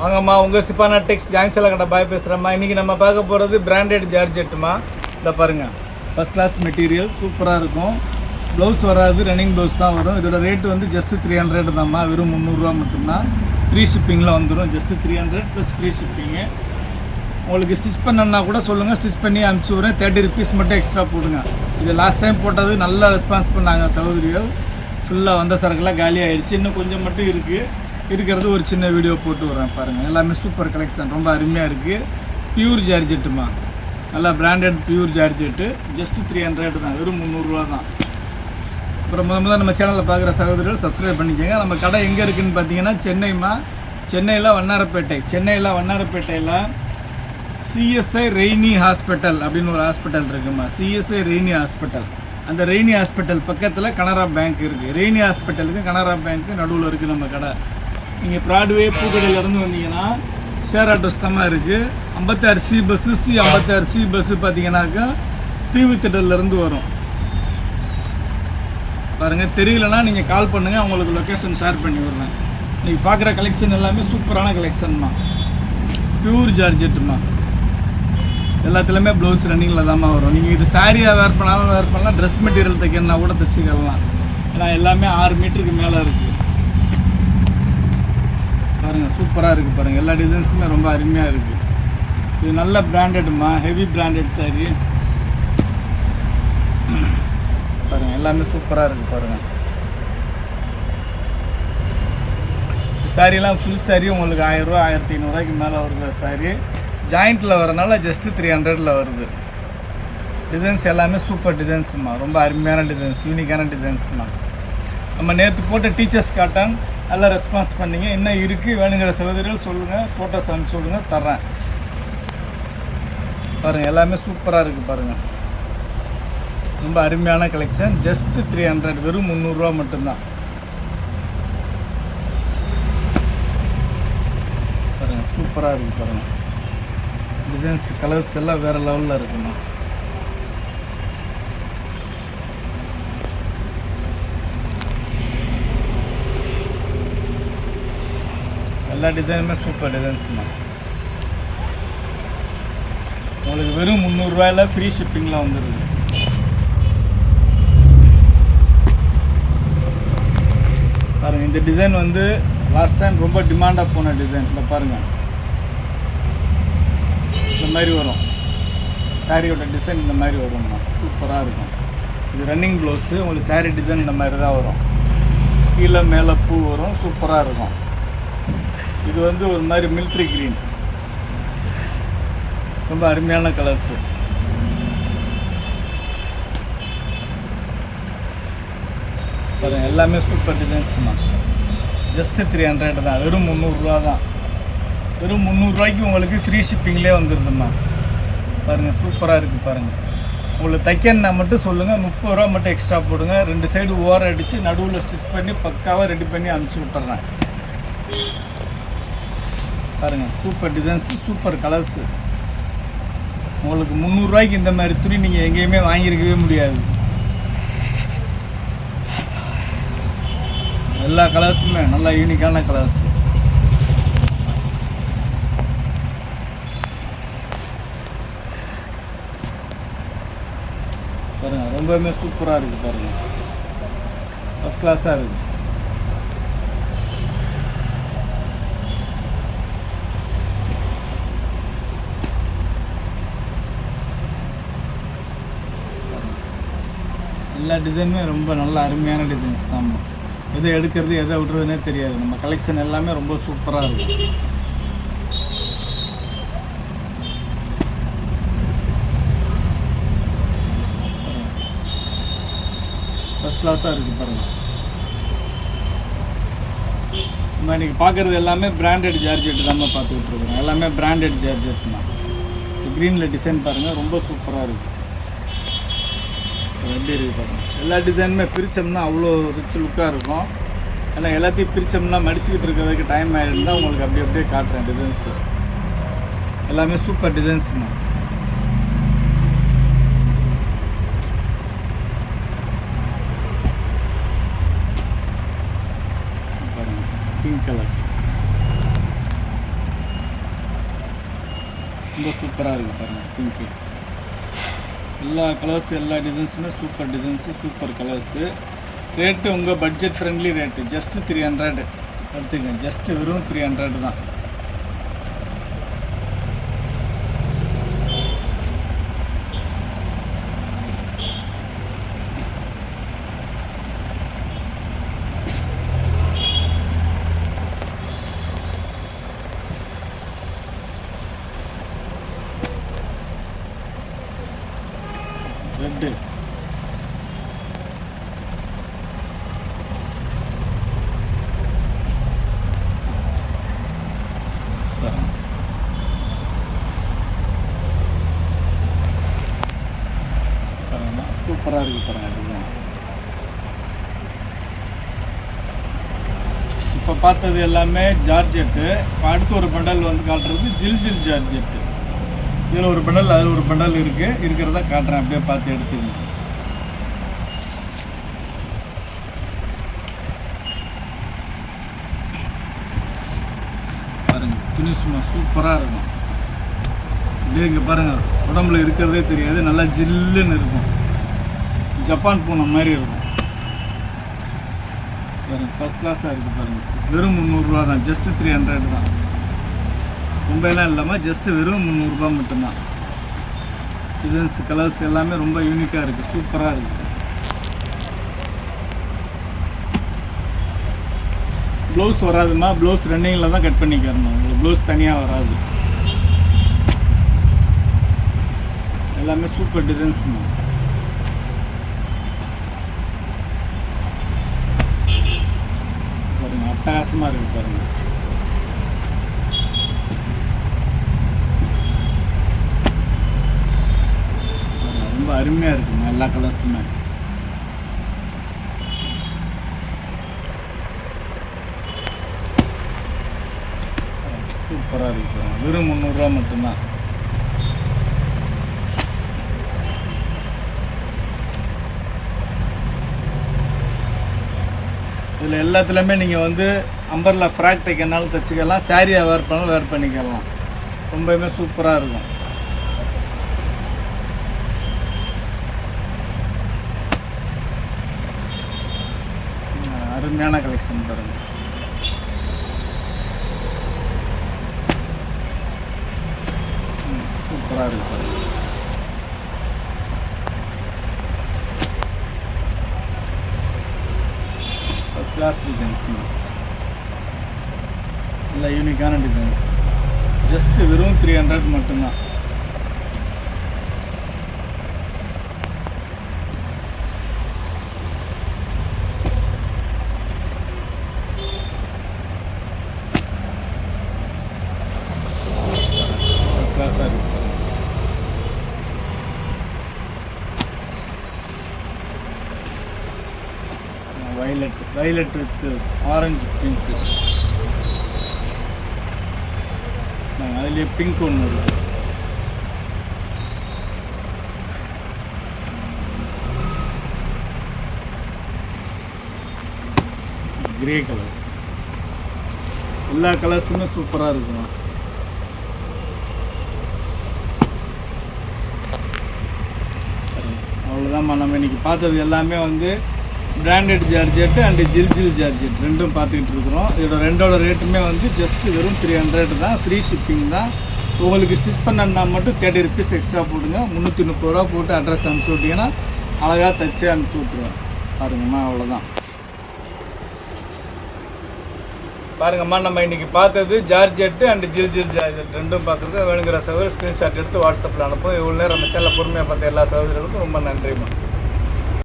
வாங்கம்மா, உங்கள் சிப்பானா டெக்ஸ் ஜாங்ஸில் கடை பாய் பேசுகிறேம்மா. இன்றைக்கி நம்ம பார்க்க போகிறது பிராண்டட் ஜார்ஜெட்டுமா. இதை பாருங்கள், ஃபஸ்ட் கிளாஸ் மெட்டீரியல் சூப்பராக இருக்கும். ப்ளவுஸ் வராது, ரன்னிங் ப்ளவுஸ் தான் வரும். இதோட ரேட்டு வந்து ஜஸ்ட்டு 300 தான்மா, வெறும் 300 மட்டும்தான். ஃப்ரீ ஷிப்பிங்கில் வந்துடும். Just 300 plus free shipping. உங்களுக்கு ஸ்டிச் பண்ணணுன்னா கூட சொல்லுங்கள், ஸ்டிச் பண்ணி அனுப்பிச்சி விட்றேன். 30 rupees மட்டும் எக்ஸ்ட்ரா போடுங்க. இது லாஸ்ட் டைம் போட்டது நல்லா ரெஸ்பான்ஸ் பண்ணாங்க சகோதரிகள். ஃபுல்லாக வந்த சரக்குலாம் காலி ஆகிடுச்சு. இன்னும் கொஞ்சம் மட்டும் இருக்கிறது ஒரு சின்ன வீடியோ போட்டு வரேன் பாருங்கள். எல்லாமே சூப்பர் கலெக்ஷன், ரொம்ப அருமையாக இருக்குது. பியூர் ஜார்ஜெட்டுமா, நல்லா பிராண்டட் பியூர் ஜார்ஜெட்டு. ஜஸ்ட்டு 300 தான், வெறும் 300 தான். அப்புறம் முதல்ல நம்ம சேனலில் பார்க்குற சகோதரர்கள் சப்ஸ்கிரைப் பண்ணிக்கோங்க. நம்ம கடை எங்கே இருக்குதுன்னு பார்த்தீங்கன்னா சென்னையில் வண்ணாரப்பேட்டையில் சிஎஸ்ஐ ரெய்னி ஹாஸ்பிட்டல் அப்படின்னு ஒரு ஹாஸ்பிட்டல் இருக்குமா. சிஎஸ்ஐ ரெய்னி ஹாஸ்பிட்டல், அந்த ரெய்னி ஹாஸ்பிட்டல் பக்கத்தில் கனரா பேங்க் இருக்குது. ரெய்னி ஹாஸ்பிட்டலுக்கு கனரா பேங்க்கு நடுவில் இருக்குது நம்ம கடை. நீங்கள் ப்ராட்வே பூக்கடையிலேருந்து வந்தீங்கன்னா ஷேர் ஆட்டோஸ் தான் இருக்குது. 56C பஸ்ஸு, C56C பஸ்ஸு பார்த்தீங்கன்னாக்கா தீவுத்திடல்லேருந்து வரும். பாருங்கள், தெரியலனா நீங்கள் கால் பண்ணுங்கள், அவங்களுக்கு லொக்கேஷன் ஷேர் பண்ணி விடுறேன். நீங்கள் பார்க்குற கலெக்ஷன் எல்லாமே சூப்பரான கலெக்ஷன்மா, பியூர் ஜார்ஜெட்டுமா. எல்லாத்துலேயுமே ப்ளவுஸ் ரன்னிங்கில் தான்மா வரும். நீங்கள் இது சாரியாக வேர் பண்ணலாம், ட்ரெஸ் மெட்டீரியல் தைக்கணுன்னா கூட தைச்சிக்கலாம். ஏன்னா எல்லாமே 6 மீட்டருக்கு மேலே இருக்குது. பாருங்கள், சூப்பராக இருக்குது பாருங்கள். எல்லா டிசைன்ஸுமே ரொம்ப அருமையாக இருக்குது. இது நல்ல பிராண்டட்மா, ஹெவி பிராண்டட் சாரி. பாருங்கள், எல்லாமே சூப்பராக இருக்குது பாருங்கள். சாரீலாம் ஃபுல் சாரி உங்களுக்கு 1000 ரூபா 1500 மேலே வருது. சாரி ஜாயிண்ட்டில் வரனால ஜஸ்ட்டு 300 வருது. டிசைன்ஸ் எல்லாமே சூப்பர் டிசைன்ஸுமா, ரொம்ப அருமையான டிசைன்ஸ், யூனிக்கான டிசைன்ஸ்மா. நம்ம நேற்று போட்ட டீச்சர்ஸ் காட்டன் நல்லா ரெஸ்பான்ஸ் பண்ணிங்க. இன்னும் இருக்குது, வேணுங்கிற சகோதரிகள் சொல்லுங்கள், ஃபோட்டோஸ் அனுப்பிச்சி விடுங்க, தர்றேன். பாருங்கள், எல்லாமே சூப்பராக இருக்குது பாருங்கள். ரொம்ப அருமையான கலெக்ஷன். ஜஸ்ட்டு 300, வெறும் 300 மட்டும்தான். பாருங்கள், சூப்பராக இருக்குது பாருங்கள். டிசைன்ஸ் கலர்ஸ் எல்லாம் வேறு லெவலில் இருக்குமா. எல்லா டிசைனுமே சூப்பர் டிசைன்ஸ்மா. உங்களுக்கு வெறும் 300 ரூபாயில் ஃப்ரீ ஷிப்பிங்கில் வந்துடுது. பாருங்கள், இந்த டிசைன் வந்து லாஸ்ட் டைம் ரொம்ப டிமாண்டாக போன டிசைன். இந்த பாருங்கள், இந்த மாதிரி வரும். சாரியோட டிசைன் இந்த மாதிரி வரும்மா, சூப்பராக இருக்கும். இது ரன்னிங் ப்ளவுஸு. உங்களுக்கு சாரீ டிசைன் இந்த மாதிரி தான் வரும். கீழே மேலே பூ வரும், சூப்பராக இருக்கும். இது வந்து ஒரு மாதிரி மிலிட்ரி க்ரீன், ரொம்ப அருமையான கலர்ஸு. பாருங்கள், எல்லாமே சூப்பர் டிசைன்ஸ்மா. ஜஸ்ட்டு 300 தான், வெறும் 300 ரூபா தான். வெறும் 300 ரூபாய்க்கு உங்களுக்கு ஃப்ரீ ஷிப்பிங்லேயே வந்துடுதும்மா. பாருங்கள், சூப்பராக இருக்குது பாருங்கள். உங்களுக்கு தைக்கணுன்னா மட்டும் சொல்லுங்கள், 30 ரூபா மட்டும் எக்ஸ்ட்ரா போடுங்க. 2 சைடு ஓரம் அடித்து நடுவில் ஸ்டிச் பண்ணி பக்காவாக ரெடி பண்ணி அனுப்பிச்சி விட்டுறேன். பாருங்கள், சூப்பர் டிசைன்ஸு, சூப்பர் கலர்ஸு. உங்களுக்கு 300 ரூபாய்க்கு இந்த மாதிரி துணி நீங்கள் எங்கேயுமே வாங்கியிருக்கவே முடியாது. எல்லா கலர்ஸுமே நல்லா யூனிக்கான கலர்ஸ். பாருங்கள், ரொம்பவுமே சூப்பராக இருக்குது பாருங்கள். ஃபஸ்ட் கிளாஸாக இருக்குது. எல்லா டிசைனுமே ரொம்ப நல்ல அருமையான டிசைன்ஸ் தான். எதை எடுக்கிறது எதை விடுறதுனே தெரியாது. நம்ம கலெக்ஷன் எல்லாமே ரொம்ப சூப்பராக இருக்கும். ஃபஸ்ட் கிளாஸாக இருக்குது பாருங்கள். நம்ம இன்றைக்கி பார்க்குறது எல்லாமே பிராண்டட் ஜார்ஜெட் தான் பார்த்துக்கிட்டு இருக்கிறோம். எல்லாமே பிராண்டட் ஜார்ஜெட் தான். க்ரீனில் டிசைன் பாருங்கள், ரொம்ப சூப்பராக இருக்குது. எப்படி இருக்குது பாருங்கள். எல்லா டிசைனுமே பிரித்தோம்னா அவ்வளோ ரிச் லுக்காக இருக்கும். ஏன்னா எல்லாத்தையும் பிரித்தோம்னா மடிச்சுக்கிட்டு இருக்கிறதுக்கு டைம் ஆகிருந்தால் உங்களுக்கு அப்படியே காட்டுறேன் டிசைன்ஸு. எல்லாமே சூப்பர் டிசைன்ஸுமா. பாருங்கள், பிங்க் கலர். ரொம்ப சூப்பராக இருக்குது பாருங்கள். பிங்க்கு எல்லா கலர்ஸ் எல்லா டிசைன்ஸுமே super designs, super colours. Rate உங்கள் பட்ஜெட் ஃப்ரெண்ட்லி ரேட்டு, ஜஸ்ட்டு 300 எடுத்துங்க. ஜஸ்ட்டு வெறும் 300 தான். ரெட்டு சூப்பராக இருக்குது பாருங்கள் டிசைன். இப்போ பார்த்தது எல்லாமே ஜார்ஜெட்டு. இப்போ அடுத்து ஒரு பண்டல் வந்து காட்டுறது ஜில் ஜார்ஜெட்டு. இதில் ஒரு பண்டல் அதில் ஒரு பண்டல் இருக்கிறத காட்டுறேன், அப்படியே பார்த்து எடுத்துக்கணும். பாருங்கள் துணி சும்மா சூப்பராக இருக்கும். இதே இங்கே பாருங்கள், உடம்புல இருக்கிறதே தெரியாது, நல்லா ஜில்லுன்னு இருக்கும். ஜப்பான் பூனை மாதிரி இருக்கும் பாருங்கள். ஃபஸ்ட் கிளாஸாக இருக்குது பாருங்கள். வெறும் 300 ரூபா தான், ஜஸ்ட்டு 300 தான். ரொம்பலாம் இல்லாமல் ஜஸ்ட்டு வெறும் 300 ரூபா மட்டும்தான். டிசைன்ஸ் கலர்ஸ் எல்லாமே ரொம்ப யூனிக்காக இருக்குது, சூப்பராக இருக்குது. ப்ளவுஸ் வராதுமா, ப்ளவுஸ் ரன்னிங்கில் தான் கட் பண்ணிக்கிறணும். உங்களுக்கு ப்ளவுஸ் தனியாக வராது. எல்லாமே சூப்பர் டிசைன்ஸுமா. பாருங்கள் அட்டகாசமாக இருக்குது பாருங்கள். ரொம்ப அருமையாக இருக்குங்க எல்லா கலர்ஸுமே. சூப்பராக இருக்கு. வெறும் 300 ரூபா மட்டும்தான். இதில் எல்லாத்துலேயுமே நீங்கள் வந்து அம்பர்லா ஃப்ராக் தைக்கனாலும் தைச்சிக்கலாம், சாரியாக வேர் பண்ணாலும் வேர் பண்ணிக்கலாம். ரொம்பவுமே சூப்பராக இருக்கும். அருமையான கலெக்ஷன் பாருங்கள். சூப்பராக இருக்கு பாருங்கள். ஃபஸ்ட் கிளாஸ் டிசைன்ஸ், இல்லை யூனிக்கான டிசைன்ஸ். ஜஸ்ட்டு வெறும் 300 மட்டும்தான். கிளாஸாக இருக்கு. Violet with orange pink. அதுலேயே பிங்க் ஒன்று இருக்குது. Grey colour. எல்லா கலர்ஸுமே சூப்பராக இருக்குமா. அவ்வளோதாம்மா. நம்ம இன்றைக்கி பார்த்தது எல்லாமே வந்து பிராண்டட் ஜார்ஜெட்டு அண்டு ஜில் ஜார்ஜெட் ரெண்டும் பார்த்துக்கிட்டு இருக்கிறோம். இதோட ரெண்டோட ரேட்டுமே வந்து ஜஸ்ட்டு வெறும் 300 தான். ஃப்ரீ ஷிப்பிங் தான். உங்களுக்கு ஸ்டிச் பண்ணா மட்டும் 30 rupees எக்ஸ்ட்ரா போடுங்க. 330 ரூபா போட்டு அட்ரஸ் அனுப்பிச்சி விட்டிங்கன்னா அழகாக தைச்சி அனுப்பிச்சி விட்ருவேன். பாருங்கம்மா, அவ்வளோதான். பாருங்கம்மா, நம்ம இன்றைக்கி பார்த்தது ஜார்ஜெட்டு அண்டு ஜில் ஜார்ஜெட் ரெண்டும் பார்த்துருக்கோம். வேணுங்கிற சகோதரர் ஸ்க்ரீன்ஷாட் எடுத்து வாட்ஸ்அப்பில் அனுப்பும். இவ்வளோ நேரம் நம்ம சேனலில் பொறுமையாக பார்த்த எல்லா சகோதரர்களுக்கும் ரொம்ப நன்றிம்மா.